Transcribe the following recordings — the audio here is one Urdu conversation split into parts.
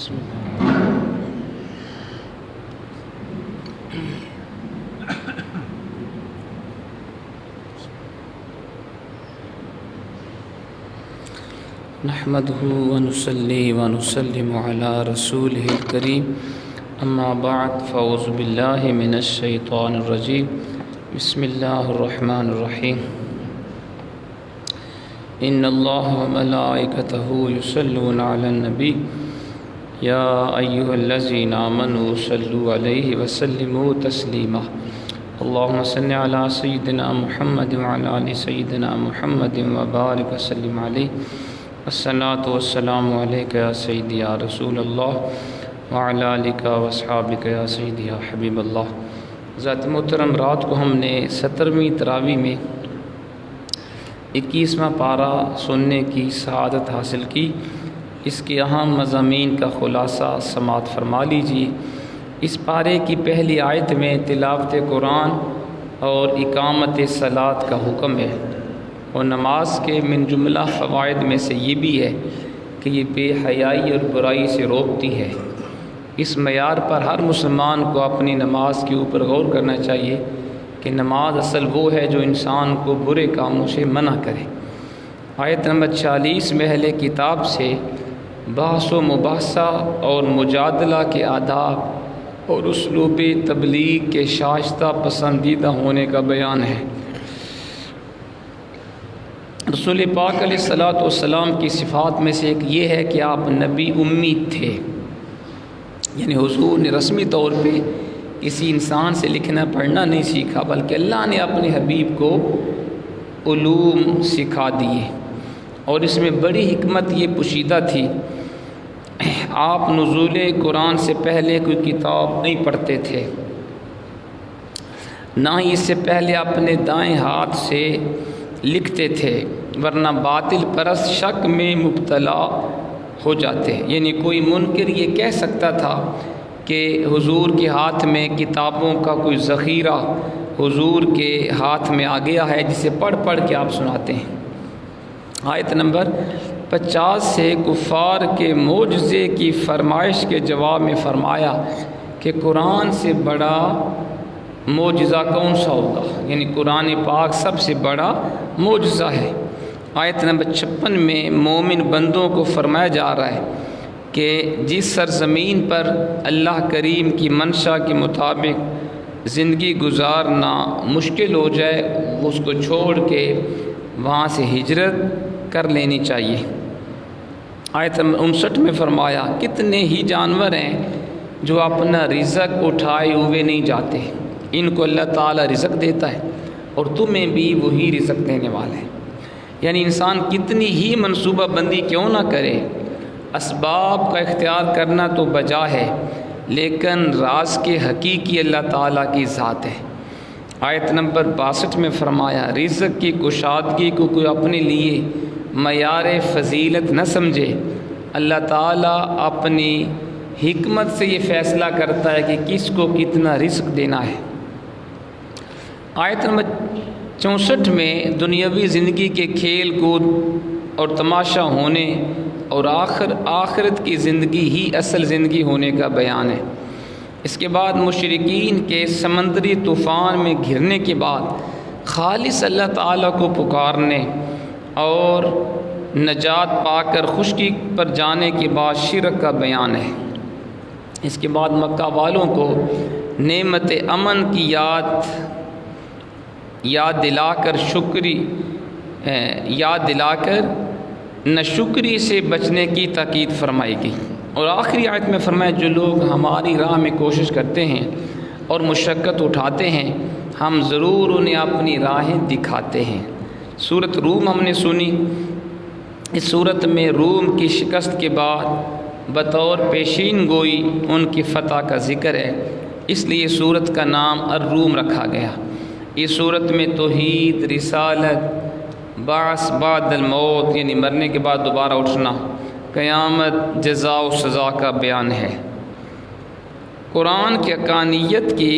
بسم الله نحمده ونصلي ونسلم على رسوله الكريم اما بعد فاعوذ بالله من الشيطان الرجيم بسم الله الرحمن الرحيم ان الله وملائكته يصلون على النبي يا ايها الذين آمنوا صلوا عليه وسلموا تسليما اللهم صل على سيدنا محمد وعلى ال سيدنا محمد وبارك وسلم عليه الصلاة والسلام علیکہ یا سیدی یا رسول اللہ وعلی آلک واصحابک یا سیدی یا حبیب اللہ۔ ذات محترم، رات کو ہم نے 17ویں تراویح میں 21واں پارہ سننے کی سعادت حاصل کی۔ اس کے اہم مضامین کا خلاصہ سماعت فرما لیجیے۔ اس پارے کی پہلی آیت میں تلاوت قرآن اور اقامت صلاۃ کا حکم ہے، اور نماز کے من جملہ فوائد میں سے یہ بھی ہے کہ یہ بے حیائی اور برائی سے روکتی ہے۔ اس معیار پر ہر مسلمان کو اپنی نماز کے اوپر غور کرنا چاہیے کہ نماز اصل وہ ہے جو انسان کو برے کاموں سے منع کرے۔ آیت نمبر 40 میں اہل کتاب سے بحث و مباحثہ اور مجادلہ کے آداب اور اسلوب تبلیغ کے شائستہ پسندیدہ ہونے کا بیان ہے۔ رسول پاک علیہ الصلوۃ والسلام کی صفات میں سے ایک یہ ہے کہ آپ نبی امی تھے، یعنی حضور نے رسمی طور پہ کسی انسان سے لکھنا پڑھنا نہیں سیکھا، بلکہ اللہ نے اپنے حبیب کو علوم سکھا دیے، اور اس میں بڑی حکمت یہ پوشیدہ تھی۔ آپ نزول قرآن سے پہلے کوئی کتاب نہیں پڑھتے تھے، نہ ہی اس سے پہلے اپنے دائیں ہاتھ سے لکھتے تھے، ورنہ باطل پرست شک میں مبتلا ہو جاتے۔ یعنی کوئی منکر یہ کہہ سکتا تھا کہ حضور کے ہاتھ میں کتابوں کا کوئی ذخیرہ حضور کے ہاتھ میں آ گیا ہے جسے پڑھ پڑھ کے آپ سناتے ہیں۔ آیت نمبر 50 سے کفار کے معجزے کی فرمائش کے جواب میں فرمایا کہ قرآن سے بڑا معجزہ کون سا ہوگا، یعنی قرآن پاک سب سے بڑا معجزہ ہے۔ آیت نمبر 56 میں مومن بندوں کو فرمایا جا رہا ہے کہ جس سرزمین پر اللہ کریم کی منشا کے مطابق زندگی گزارنا مشکل ہو جائے، وہ اس کو چھوڑ کے وہاں سے ہجرت کر لینی چاہیے۔ آیت نمبر 59 میں فرمایا کتنے ہی جانور ہیں جو اپنا رزق اٹھائے ہوئے نہیں جاتے، ان کو اللہ تعالیٰ رزق دیتا ہے اور تمہیں بھی وہی رزق دینے والا ہے۔ یعنی انسان کتنی ہی منصوبہ بندی کیوں نہ کرے، اسباب کا اختیار کرنا تو بجا ہے، لیکن راز کے حقیقی اللہ تعالیٰ کی ذات ہے۔ آیت نمبر 62 میں فرمایا رزق کی کشادگی کو کوئی اپنے لیے معیار فضیلت نہ سمجھے، اللہ تعالیٰ اپنی حکمت سے یہ فیصلہ کرتا ہے کہ کس کو کتنا رزق دینا ہے۔ آیت نمبر 64 میں دنیاوی زندگی کے کھیل کود اور تماشا ہونے اور آخرت کی زندگی ہی اصل زندگی ہونے کا بیان ہے۔ اس کے بعد مشرکین کے سمندری طوفان میں گھرنے کے بعد خالص اللہ تعالیٰ کو پکارنے اور نجات پا کر خشکی پر جانے کے بعد شرک کا بیان ہے۔ اس کے بعد مکہ والوں کو نعمت امن کی یاد دلا کر ناشکری سے بچنے کی تاکید فرمائی گئی، اور آخری آیت میں فرمایا جو لوگ ہماری راہ میں کوشش کرتے ہیں اور مشقت اٹھاتے ہیں ہم ضرور انہیں اپنی راہیں دکھاتے ہیں۔ سورۃ روم ہم نے سنی۔ اس صورت میں روم کی شکست کے بعد بطور پیشین گوئی ان کی فتح کا ذکر ہے، اس لیے سورت کا نام الروم رکھا گیا۔ اس صورت میں توحید، رسالت، بعث بعد الموت یعنی مرنے کے بعد دوبارہ اٹھنا، قیامت، جزا و سزا کا بیان ہے۔ قرآن کی حقانیت کی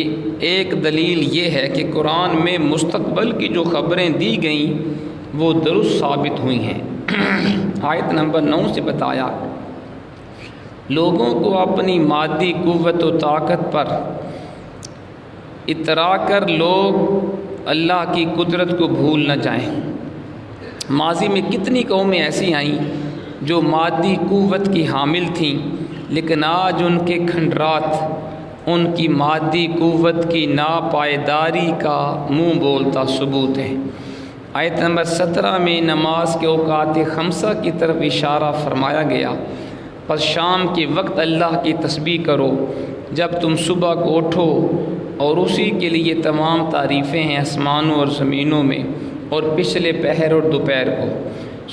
ایک دلیل یہ ہے کہ قرآن میں مستقبل کی جو خبریں دی گئیں وہ درست ثابت ہوئی ہیں۔ آیت نمبر 9 سے بتایا لوگوں کو اپنی مادی قوت و طاقت پر اترا کر لوگ اللہ کی قدرت کو بھول نہ جائیں۔ ماضی میں کتنی قومیں ایسی آئیں جو مادی قوت کی حامل تھیں، لیکن آج ان کے کھنڈرات ان کی مادی قوت کی ناپائیداری کا منہ بولتا ثبوت ہے۔ آیت نمبر 17 میں نماز کے اوقات خمسہ کی طرف اشارہ فرمایا گیا۔ پس شام کے وقت اللہ کی تسبیح کرو جب تم صبح کو اٹھو، اور اسی کے لیے تمام تعریفیں ہیں آسمانوں اور زمینوں میں، اور پچھلے پہر اور دوپہر کو۔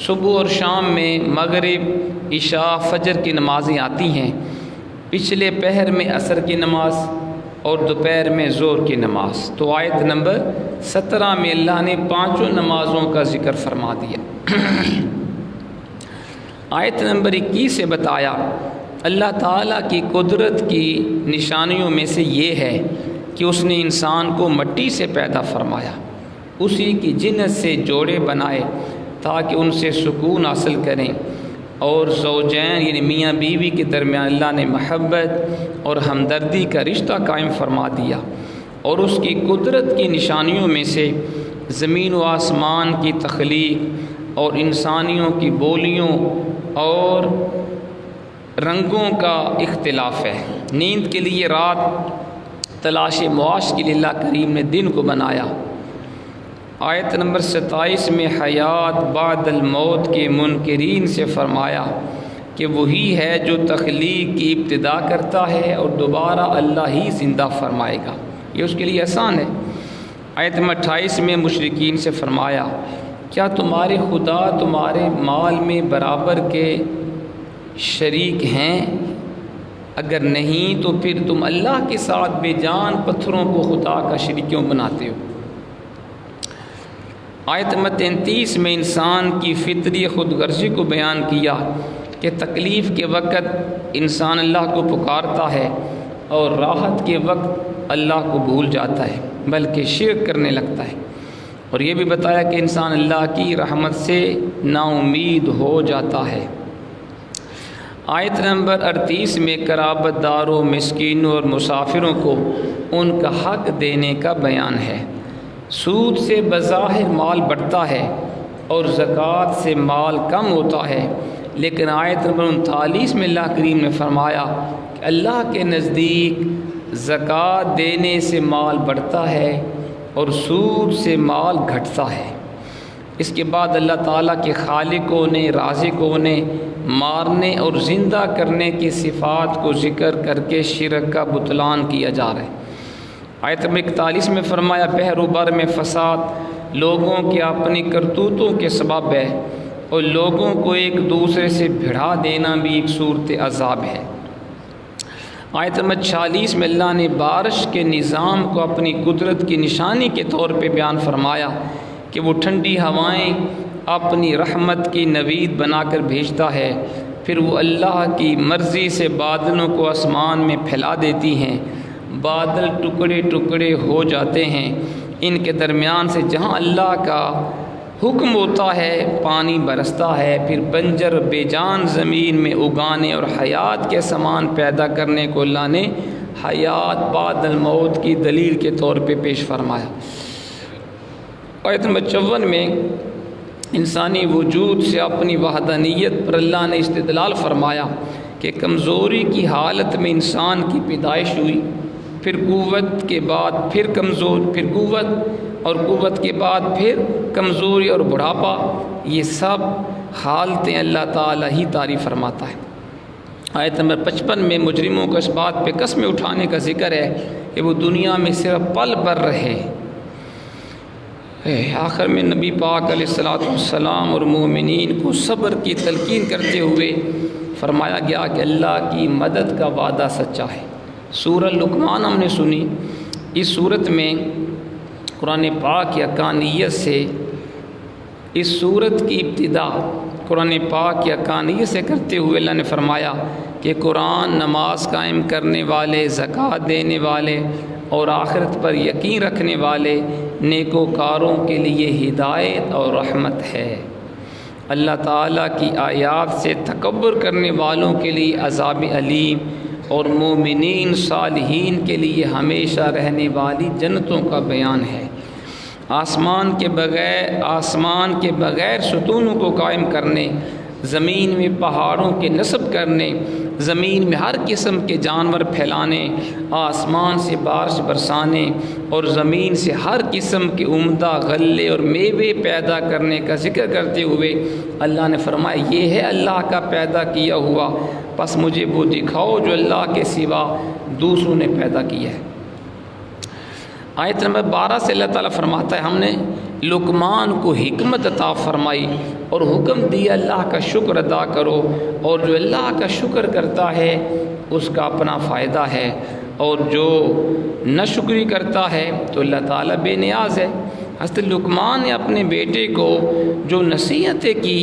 صبح اور شام میں مغرب، عشاء، فجر کی نمازیں آتی ہیں، پچھلے پہر میں عصر کی نماز اور دوپہر میں ظہر کی نماز۔ تو آیت نمبر 17 میں اللہ نے پانچوں نمازوں کا ذکر فرما دیا۔ آیت نمبر 21 سے بتایا اللہ تعالیٰ کی قدرت کی نشانیوں میں سے یہ ہے کہ اس نے انسان کو مٹی سے پیدا فرمایا، اسی کی جنس سے جوڑے بنائے تاکہ ان سے سکون حاصل کریں، اور زوجین یعنی میاں بیوی کے درمیان اللہ نے محبت اور ہمدردی کا رشتہ قائم فرما دیا۔ اور اس کی قدرت کی نشانیوں میں سے زمین و آسمان کی تخلیق اور انسانیوں کی بولیوں اور رنگوں کا اختلاف ہے۔ نیند کے لیے رات، تلاش معاش کے لیے اللہ کریم نے دن کو بنایا۔ آیت نمبر 27 میں حیات بعد الموت کے منکرین سے فرمایا کہ وہی ہے جو تخلیق کی ابتدا کرتا ہے اور دوبارہ اللہ ہی زندہ فرمائے گا، یہ اس کے لیے آسان ہے۔ آیت نمبر 28 میں مشرکین سے فرمایا کیا تمہارے خدا تمہارے مال میں برابر کے شریک ہیں؟ اگر نہیں تو پھر تم اللہ کے ساتھ بے جان پتھروں کو خدا کا شریک کیوں بناتے ہو؟ آیت نمبر 33 میں انسان کی فطری خود غرضی کو بیان کیا کہ تکلیف کے وقت انسان اللہ کو پکارتا ہے اور راحت کے وقت اللہ کو بھول جاتا ہے بلکہ شرک کرنے لگتا ہے، اور یہ بھی بتایا کہ انسان اللہ کی رحمت سے نا امید ہو جاتا ہے۔ آیت نمبر 38 میں قرابت داروں، مسکینوں اور مسافروں کو ان کا حق دینے کا بیان ہے۔ سود سے بظاہر مال بڑھتا ہے اور زکوٰۃ سے مال کم ہوتا ہے، لیکن آیت نمبر 39 میں اللہ کریم نے فرمایا کہ اللہ کے نزدیک زکوٰۃ دینے سے مال بڑھتا ہے اور سود سے مال گھٹتا ہے۔ اس کے بعد اللہ تعالیٰ کے خالقوں نے، رازقوں نے مارنے اور زندہ کرنے کی صفات کو ذکر کر کے شرک کا بطلان کیا جا رہا ہے۔ آیت نمبر 41 میں فرمایا بحر و بر میں فساد لوگوں کے اپنی کرتوتوں کے سبب ہے، اور لوگوں کو ایک دوسرے سے بھڑا دینا بھی ایک صورت عذاب ہے۔ آیت نمبر 46 میں اللہ نے بارش کے نظام کو اپنی قدرت کی نشانی کے طور پہ بیان فرمایا کہ وہ ٹھنڈی ہوائیں اپنی رحمت کی نوید بنا کر بھیجتا ہے، پھر وہ اللہ کی مرضی سے بادلوں کو آسمان میں پھیلا دیتی ہیں، بادل ٹکڑے ٹکڑے ہو جاتے ہیں، ان کے درمیان سے جہاں اللہ کا حکم ہوتا ہے پانی برستا ہے، پھر بنجر بے جان زمین میں اگانے اور حیات کے سامان پیدا کرنے کو اللہ نے حیات بعد الموت کی دلیل کے طور پہ پیش فرمایا۔ آیت نمبر 54 میں انسانی وجود سے اپنی وحدانیت پر اللہ نے استدلال فرمایا کہ کمزوری کی حالت میں انسان کی پیدائش ہوئی، پھر قوت کے بعد پھر قوت اور قوت کے بعد پھر کمزوری اور بڑھاپا، یہ سب حالتیں اللہ تعالیٰ ہی تعریف فرماتا ہے۔ آیت نمبر 55 میں مجرموں کو اس بات پہ قسمیں اٹھانے کا ذکر ہے کہ وہ دنیا میں صرف پل بھر رہے۔ آخر میں نبی پاک علیہ الصلوۃ والسلام اور مومنین کو صبر کی تلقین کرتے ہوئے فرمایا گیا کہ اللہ کی مدد کا وعدہ سچا ہے۔ سورہ لقمان ہم نے سنی، اس صورت میں قرآن پاک کی حقانیت سے، اس صورت کی ابتدا قرآن پاک کی حقانیت سے کرتے ہوئے اللہ نے فرمایا کہ قرآن نماز قائم کرنے والے، زکوٰۃ دینے والے اور آخرت پر یقین رکھنے والے نیکوکاروں کے لیے ہدایت اور رحمت ہے۔ اللہ تعالیٰ کی آیات سے تکبر کرنے والوں کے لیے عذاب علیم اور مومنین صالحین کے لیے ہمیشہ رہنے والی جنتوں کا بیان ہے۔ آسمان کے بغیر ستونوں کو قائم کرنے، زمین میں پہاڑوں کے نصب کرنے، زمین میں ہر قسم کے جانور پھیلانے، آسمان سے بارش برسانے اور زمین سے ہر قسم کے عمدہ غلے اور میوے پیدا کرنے کا ذکر کرتے ہوئے اللہ نے فرمایا یہ ہے اللہ کا پیدا کیا ہوا، پس مجھے وہ دکھاؤ جو اللہ کے سوا دوسروں نے پیدا کیا ہے۔ آیت نمبر 12 سے اللہ تعالیٰ فرماتا ہے ہم نے لقمان کو حکمت عطا فرمائی اور حکم دیا اللہ کا شکر ادا کرو، اور جو اللہ کا شکر کرتا ہے اس کا اپنا فائدہ ہے، اور جو ناشکری کرتا ہے تو اللہ تعالیٰ بے نیاز ہے۔ حضرت لقمان نے اپنے بیٹے کو جو نصیحتیں کی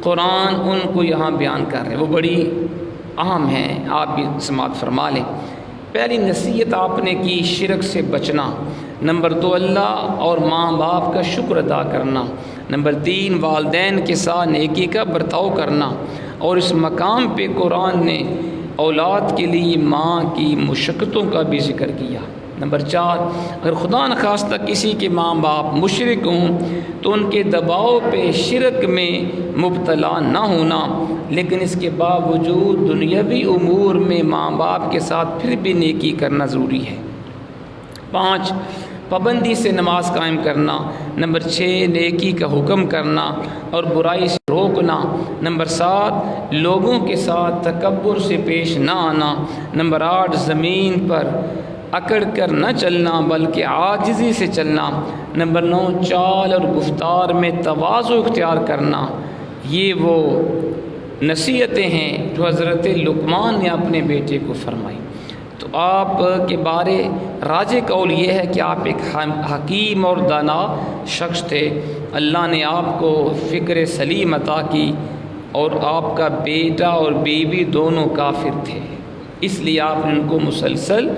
قرآن ان کو یہاں بیان کر رہے ہیں، وہ بڑی اہم ہیں، آپ بھی سماعت فرما لیں۔ پہلی نصیحت آپ نے کی شرک سے بچنا، نمبر 2 اللہ اور ماں باپ کا شکر ادا کرنا، نمبر 3 والدین کے ساتھ نیکی کا برتاؤ کرنا، اور اس مقام پہ قرآن نے اولاد کے لیے ماں کی مشقتوں کا بھی ذکر کیا۔ نمبر 4 اگر خدا نخواستہ کسی کے ماں باپ مشرک ہوں تو ان کے دباؤ پہ شرک میں مبتلا نہ ہونا، لیکن اس کے باوجود دنیاوی امور میں ماں باپ کے ساتھ پھر بھی نیکی کرنا ضروری ہے۔ 5 پابندی سے نماز قائم کرنا، نمبر 6 نیکی کا حکم کرنا اور برائی سے روکنا، نمبر 7 لوگوں کے ساتھ تکبر سے پیش نہ آنا، نمبر 8 زمین پر اکڑ کر نہ چلنا بلکہ عاجزی سے چلنا، نمبر 9 چال اور گفتار میں تواضع اختیار کرنا۔ یہ وہ نصیحتیں ہیں جو حضرت لقمان نے اپنے بیٹے کو فرمائی۔ تو آپ کے بارے راجح قول یہ ہے کہ آپ ایک حکیم اور دانا شخص تھے، اللہ نے آپ کو فکر سلیم عطا کی، اور آپ کا بیٹا اور بیوی دونوں کافر تھے، اس لیے آپ نے ان کو مسلسل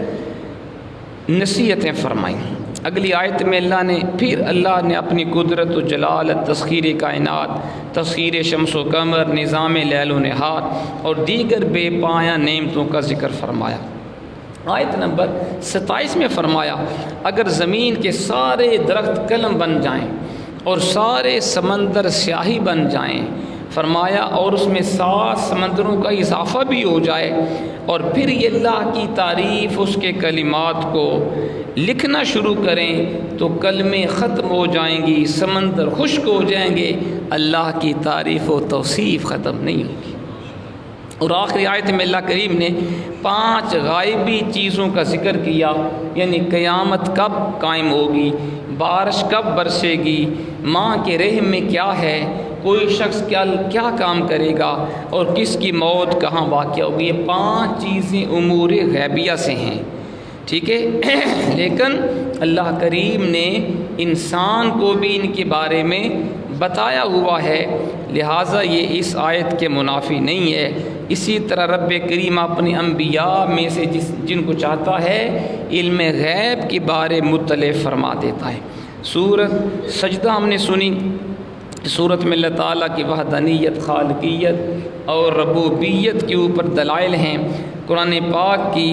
نصیحتیں فرمائیں۔ اگلی آیت میں اللہ نے اپنی قدرت و جلالت، تسخیر کائنات، تسخیر شمس و قمر، نظام لیل و نہار اور دیگر بے پایہ نعمتوں کا ذکر فرمایا۔ آیت نمبر 27 میں فرمایا اگر زمین کے سارے درخت قلم بن جائیں اور سارے سمندر سیاہی بن جائیں، فرمایا اور اس میں 7 سمندروں کا اضافہ بھی ہو جائے، اور پھر یہ اللہ کی تعریف اس کے کلمات کو لکھنا شروع کریں تو کلمے ختم ہو جائیں گی، سمندر خشک ہو جائیں گے، اللہ کی تعریف و توصیف ختم نہیں ہوگی۔ اور آخری آیت میں اللہ کریم نے 5 غائبی چیزوں کا ذکر کیا، یعنی قیامت کب قائم ہوگی، بارش کب برسے گی، ماں کے رحم میں کیا ہے، کوئی شخص کیا کام کرے گا، اور کس کی موت کہاں واقع ہوگی۔ یہ 5 چیزیں امور غیبیہ سے ہیں، ٹھیک ہے، لیکن اللہ کریم نے انسان کو بھی ان کے بارے میں بتایا ہوا ہے، لہٰذا یہ اس آیت کے منافی نہیں ہے۔ اسی طرح رب کریم اپنے انبیاء میں سے جن کو چاہتا ہے علم غیب کے بارے مطلع فرما دیتا ہے۔ سورۃ سجدہ ہم نے سنی، سورت میں اللہ تعالیٰ کی وحدانیت، خالقیت اور ربوبیت کے اوپر دلائل ہیں، قرآن پاک کی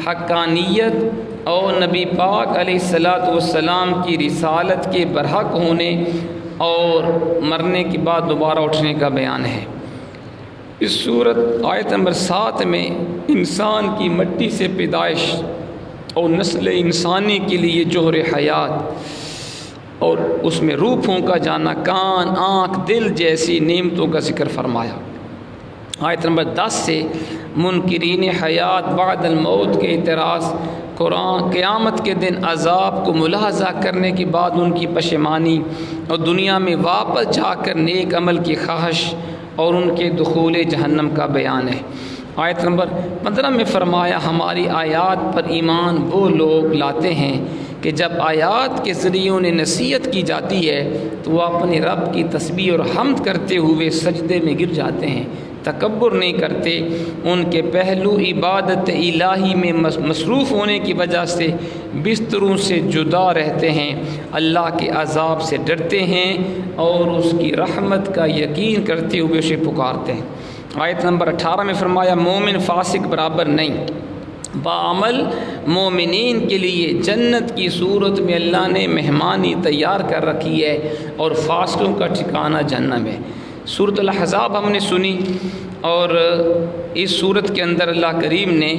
حقانیت اور نبی پاک علیہ الصلاۃ والسلام کی رسالت کے برحق ہونے اور مرنے کے بعد دوبارہ اٹھنے کا بیان ہے۔ اس صورت آیت نمبر 7 میں انسان کی مٹی سے پیدائش اور نسل انسانی کے لیے جوہر حیات اور اس میں روح پھونکا جانا، کان، آنکھ، دل جیسی نعمتوں کا ذکر فرمایا۔ آیت نمبر 10 سے منکرین حیات بعد الموت کے اعتراض، قیامت کے دن عذاب کو ملاحظہ کرنے کے بعد ان کی پشیمانی اور دنیا میں واپس جا کر نیک عمل کی خواہش اور ان کے دخول جہنم کا بیان ہے۔ آیت نمبر 15 میں فرمایا ہماری آیات پر ایمان وہ لوگ لاتے ہیں کہ جب آیات کے ذریعے انہیں نصیحت کی جاتی ہے تو وہ اپنے رب کی تسبیح اور حمد کرتے ہوئے سجدے میں گر جاتے ہیں، تکبر نہیں کرتے۔ ان کے پہلو عبادت الہی میں مصروف ہونے کی وجہ سے بستروں سے جدا رہتے ہیں، اللہ کے عذاب سے ڈرتے ہیں اور اس کی رحمت کا یقین کرتے ہوئے اسے پکارتے ہیں۔ آیت نمبر 18 میں فرمایا مومن فاسق برابر نہیں، بعمل مومنین کے لیے جنت کی صورت میں اللہ نے مہمانی تیار کر رکھی ہے اور فاسقوں کا ٹھکانہ جہنم ہے۔ سورۃ الاحزاب ہم نے سنی، اور اس صورت کے اندر اللہ کریم نے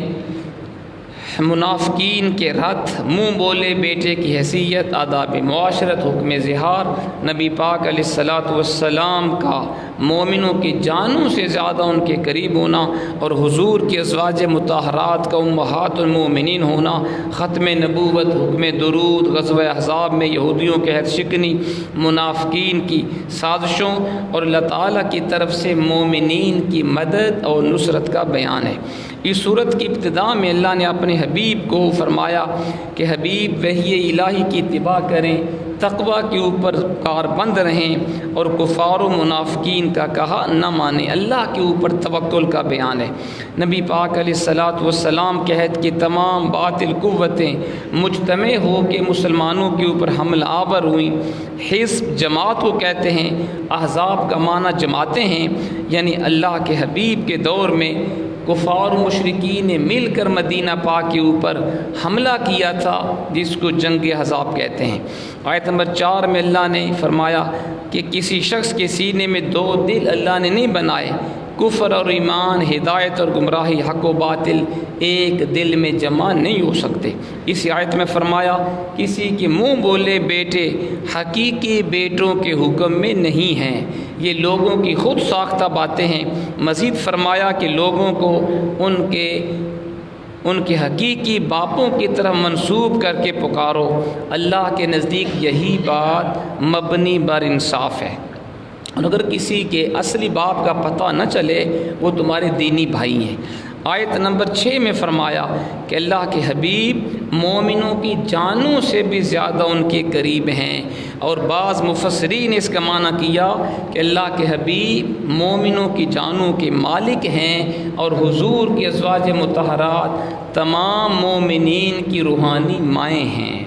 منافقین کے رد، منہ بولے بیٹے کی حیثیت، آداب معاشرت، حکم ظہار، نبی پاک علیہ الصلاۃ والسلام کا مومنوں کی جانوں سے زیادہ ان کے قریب ہونا اور حضور کی ازواج مطہرات کا امہات المومنین ہونا، ختم نبوت، حکم درود، غزوہ احزاب میں یہودیوں کے عہد شکنی، منافقین کی سازشوں اور اللہ تعالیٰ کی طرف سے مومنین کی مدد اور نصرت کا بیان ہے۔ اس صورت کی ابتدا میں اللہ نے اپنے حبیب کو فرمایا کہ حبیب وحی الہی کی اتباع کریں، تقوی کے اوپر کاربند رہیں اور کفار و منافقین کا کہا نہ مانیں۔ اللہ کے اوپر توکل کا بیان ہے۔ نبی پاک علیہ الصلاۃ والسلام کے عہد کی تمام باطل قوتیں مجتمع ہو کے مسلمانوں کے اوپر حملہ آور ہوئیں۔ حزب جماعت کو کہتے ہیں، احزاب کا معنی جماعتیں ہیں، یعنی اللہ کے حبیب کے دور میں کفار و مشرکین نے مل کر مدینہ پاک کے اوپر حملہ کیا تھا، جس کو جنگ احزاب کہتے ہیں۔ آیت نمبر 4 میں اللہ نے فرمایا کہ کسی شخص کے سینے میں 2 دل اللہ نے نہیں بنائے، کفر اور ایمان، ہدایت اور گمراہی، حق و باطل ایک دل میں جمع نہیں ہو سکتے۔ اسی آیت میں فرمایا کسی کے منہ بولے بیٹے حقیقی بیٹوں کے حکم میں نہیں ہیں، یہ لوگوں کی خود ساختہ باتیں ہیں۔ مزید فرمایا کہ لوگوں کو ان کے حقیقی باپوں کی طرف منسوب کر کے پکارو، اللہ کے نزدیک یہی بات مبنی بر انصاف ہے، اور اگر کسی کے اصلی باپ کا پتہ نہ چلے وہ تمہارے دینی بھائی ہیں۔ آیت نمبر 6 میں فرمایا کہ اللہ کے حبیب مومنوں کی جانوں سے بھی زیادہ ان کے قریب ہیں، اور بعض مفسرین نے اس کا معنی کیا کہ اللہ کے حبیب مومنوں کی جانوں کے مالک ہیں اور حضور کی ازواج مطہرات تمام مومنین کی روحانی مائیں ہیں۔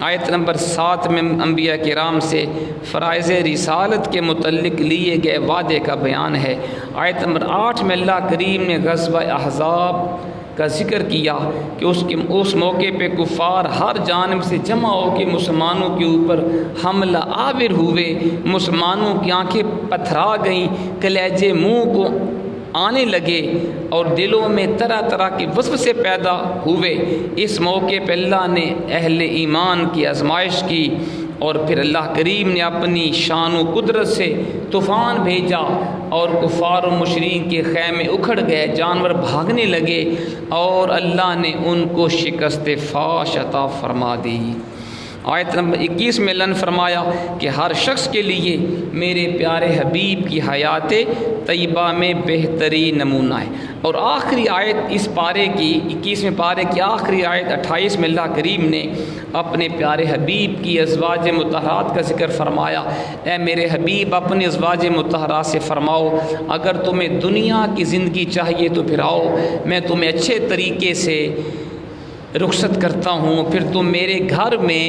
آیت نمبر 7 میں انبیاء کرام سے فرائض رسالت کے متعلق لیے گئے وعدے کا بیان ہے۔ آیت نمبر 8 میں اللہ کریم نے غزوہ احزاب کا ذکر کیا کہ اس موقع پہ کفار ہر جانب سے جمع ہو کے مسلمانوں کے اوپر حملہ آور ہوئے، مسلمانوں کی آنکھیں پتھرا گئیں، کلیجے منہ کو آنے لگے اور دلوں میں طرح طرح کے وسوسے پیدا ہوئے۔ اس موقع پہ اللہ نے اہل ایمان کی آزمائش کی، اور پھر اللہ کریم نے اپنی شان و قدرت سے طوفان بھیجا اور کفار و مشرکین کے خیمے اکھڑ گئے، جانور بھاگنے لگے، اور اللہ نے ان کو شکست فاش عطا فرما دی۔ آیت نمبر 21 میں اللہ نے فرمایا کہ ہر شخص کے لیے میرے پیارے حبیب کی حیات طیبہ میں بہترین نمونہ ہے۔ اور آخری آیت اس پارے کی 21ویں پارے کی آخری آیت 28 میں اللہ کریم نے اپنے پیارے حبیب کی ازواج مطہرات کا ذکر فرمایا۔ اے میرے حبیب اپنے ازواج مطہرات سے فرماؤ اگر تمہیں دنیا کی زندگی چاہیے تو پھر آؤ، میں تمہیں اچھے طریقے سے رخصت کرتا ہوں، پھر تم میرے گھر میں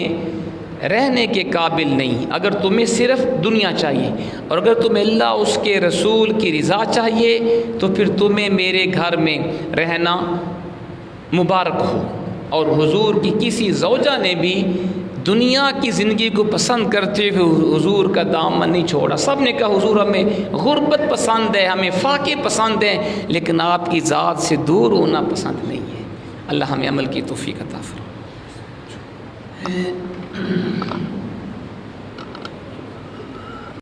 رہنے کے قابل نہیں اگر تمہیں صرف دنیا چاہیے، اور اگر تمہیں اللہ اس کے رسول کی رضا چاہیے تو پھر تمہیں میرے گھر میں رہنا مبارک ہو۔ اور حضور کی کسی زوجہ نے بھی دنیا کی زندگی کو پسند کرتے ہوئے حضور کا دامن نہیں چھوڑا۔ سب نے کہا حضور ہمیں غربت پسند ہے، ہمیں فاقے پسند ہیں، لیکن آپ کی ذات سے دور ہونا پسند نہیں ہے۔ اللہ ہمیں عمل کی توفیق عطا فرمائے۔